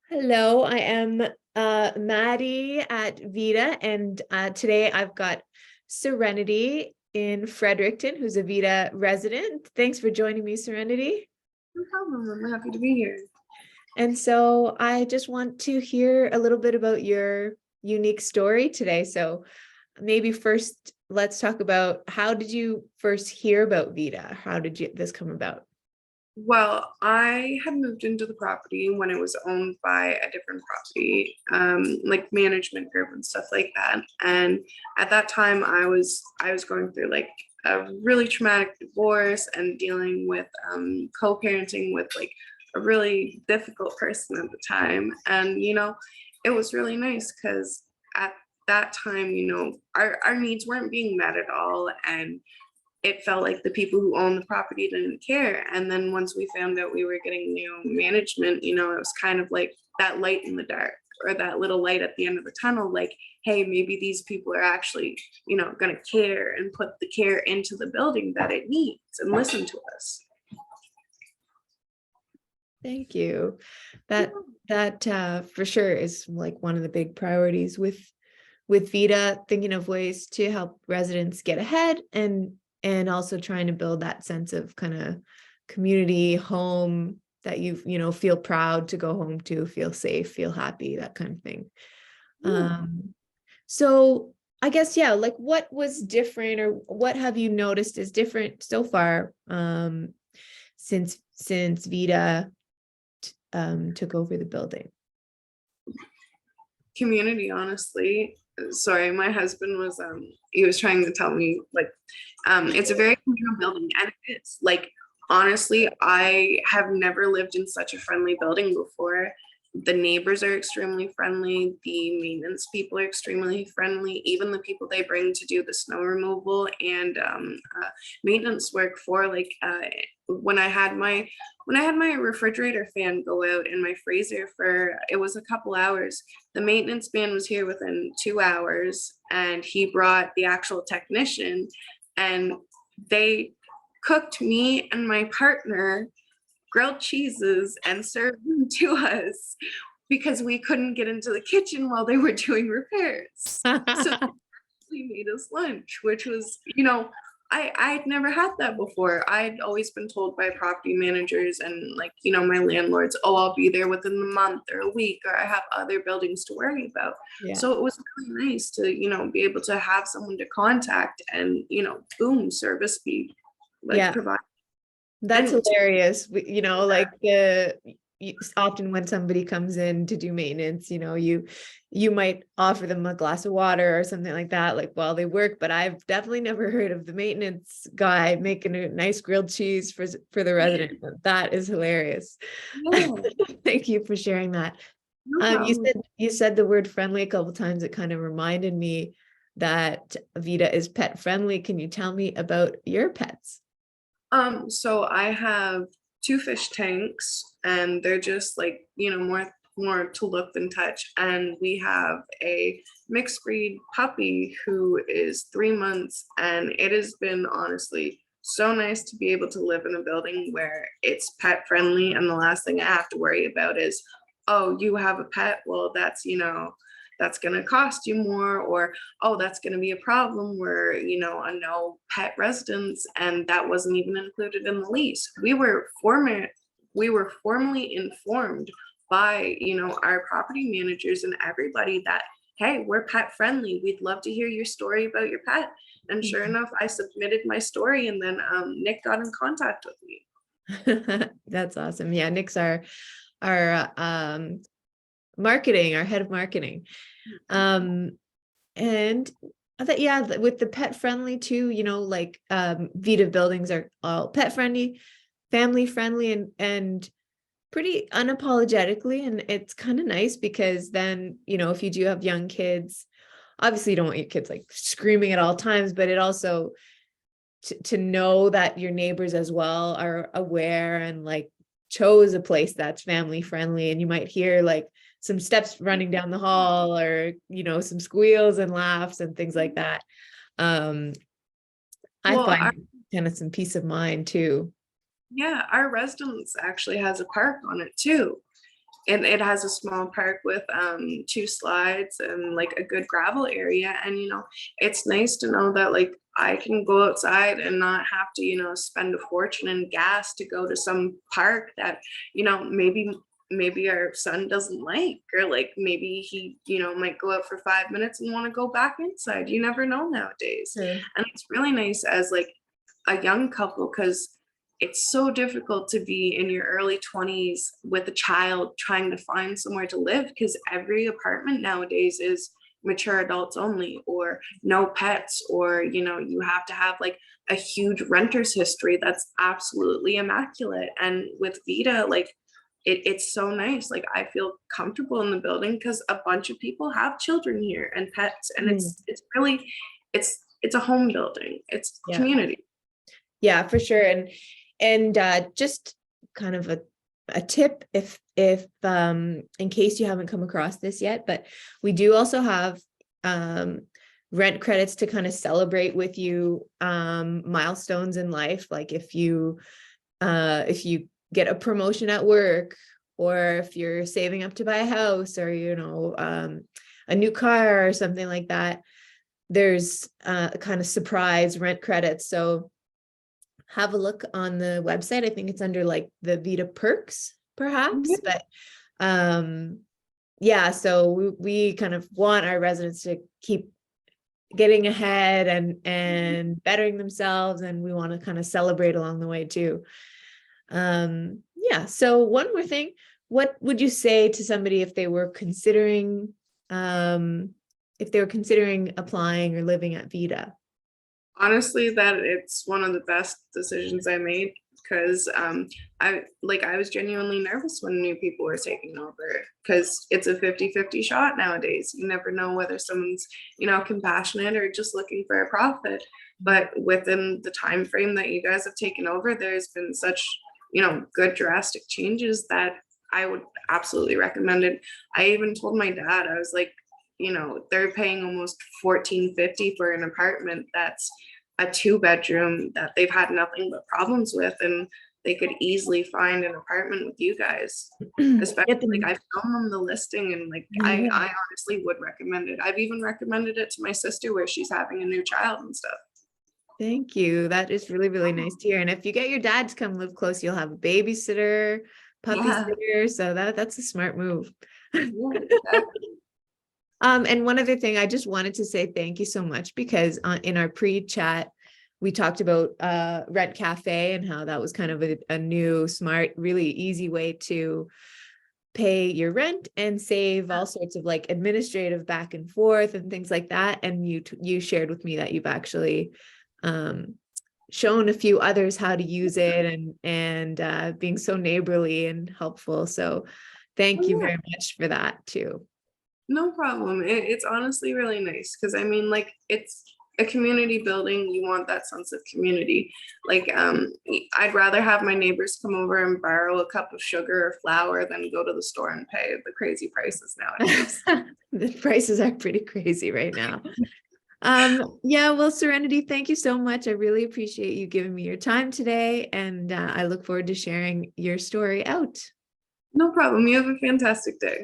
Hello, I am Maddie at VIDA, and today I've got Serenity in Fredericton, who's a VIDA resident. Thanks for joining me, Serenity. No problem. I'm happy to be here. And so I just want to hear a little bit about your unique story today. So maybe first, let's talk about how did you first hear about VIDA? How did this come about? Well, I had moved into the property when it was owned by a different property, like management group and stuff like that. And at that time, I was going through like a really traumatic divorce and dealing with co-parenting with like a really difficult person at the time. And it was really nice because at that time, our needs weren't being met at all, and it felt like the people who owned the property didn't care. And then once we found out we were getting new management, it was kind of like that light in the dark, or that little light at the end of the tunnel, like, hey, maybe these people are actually, going to care and put the care into the building that it needs and listen to us. Thank you. That for sure is like one of the big priorities with VIDA, thinking of ways to help residents get ahead and also trying to build that sense of kind of community home that feel proud to go home to, feel safe, feel happy, that kind of thing. So I guess, yeah, like what was different, or what have you noticed is different so far since VIDA took over the building? Community, honestly. Sorry, my husband was he was trying to tell me like it's a very communal building, and it's like, honestly, I have never lived in such a friendly building before. The neighbors are extremely friendly, the maintenance people are extremely friendly, even the people they bring to do the snow removal and maintenance work for, like, when I had my refrigerator fan go out in my freezer for, it was a couple hours, the maintenance man was here within 2 hours, and he brought the actual technician, and they cooked me and my partner grilled cheeses and served them to us because we couldn't get into the kitchen while they were doing repairs. So they made us lunch, which was, I'd never had that before. I'd always been told by property managers and, like, my landlords, oh, I'll be there within the month or a week, or I have other buildings to worry about. Yeah. So it was really nice to, be able to have someone to contact and, boom, service be like provide. That's hilarious. Like often when somebody comes in to do maintenance, you might offer them a glass of water or something like that, like while they work. But I've definitely never heard of the maintenance guy making a nice grilled cheese for the resident. That is hilarious. Yeah. Thank you for sharing that. No You said the word friendly a couple of times. It kind of reminded me that VIDA is pet friendly. Can you tell me about your pets? So I have two fish tanks, and they're just like, more to look than touch. And we have a mixed breed puppy who is 3 months, and it has been honestly so nice to be able to live in a building where it's pet friendly, and the last thing I have to worry about is, oh, you have a pet, well, that's going to cost you more, or oh, that's going to be a problem where, a no pet residence, and that wasn't even included in the lease. We were formally informed by, our property managers and everybody that, hey, we're pet friendly, we'd love to hear your story about your pet. And sure enough, I submitted my story, and then Nick got in contact with me. That's awesome. Yeah, Nick's our marketing, our head of marketing. And I thought, yeah, with the pet friendly too, like VIDA buildings are all pet friendly, family friendly, and pretty unapologetically. And it's kind of nice because then, if you do have young kids, obviously you don't want your kids like screaming at all times, but it also to know that your neighbors as well are aware and like chose a place that's family friendly. And you might hear like some steps running down the hall, or some squeals and laughs and things like that. I find kind of some peace of mind too. Yeah, our residence actually has a park on it too. and it has a small park with 2 slides and like a good gravel area. And it's nice to know that like I can go outside and not have to spend a fortune in gas to go to some park that maybe our son doesn't like, or like maybe he might go out for 5 minutes and want to go back inside. You never know nowadays. Sure. And it's really nice as like a young couple, because it's so difficult to be in your early 20s with a child trying to find somewhere to live, because every apartment nowadays is mature adults only, or no pets, or you have to have like a huge renter's history that's absolutely immaculate. And with VIDA, like it's so nice. Like I feel comfortable in the building because a bunch of people have children here and pets, and it's really it's a home building. It's Yeah. community. Yeah, for sure. And just kind of a tip, if in case you haven't come across this yet, but we do also have rent credits to kind of celebrate with you milestones in life. Like if you get a promotion at work, or if you're saving up to buy a house, or a new car or something like that, there's a kind of surprise rent credits. So have a look on the website. I think it's under like the VIDA perks, perhaps. But yeah, so we kind of want our residents to keep getting ahead and bettering themselves, and we want to kind of celebrate along the way too. Yeah, so one more thing, what would you say to somebody if they were considering applying or living at VIDA? Honestly, that it's one of the best decisions I made, because I was genuinely nervous when new people were taking over, because it's a 50-50 shot nowadays. You never know whether someone's compassionate or just looking for a profit. But within the time frame that you guys have taken over, there's been such good drastic changes that I would absolutely recommend it. I even told my dad, I was like, they're paying almost $14.50 for an apartment that's a 2-bedroom that they've had nothing but problems with, and they could easily find an apartment with you guys. Especially like I've shown them the listing, and like I honestly would recommend it. I've even recommended it to my sister where she's having a new child and stuff. Thank you. That is really, really nice to hear. And if you get your dad to come live close, you'll have a babysitter, puppy sitter. So that's a smart move. And one other thing, I just wanted to say thank you so much, because in our pre-chat, we talked about Rent Cafe and how that was kind of a new, smart, really easy way to pay your rent and save all sorts of like administrative back and forth and things like that. And you shared with me that you've actually shown a few others how to use it, and being so neighborly and helpful. So thank you very much for that too. No problem. It's honestly really nice, because I mean, like, it's a community building. You want that sense of community. Like, I'd rather have my neighbors come over and borrow a cup of sugar or flour than go to the store and pay the crazy prices nowadays. The prices are pretty crazy right now. Yeah, well, Serenity, thank you so much. I really appreciate you giving me your time today, and I look forward to sharing your story out. No problem. You have a fantastic day.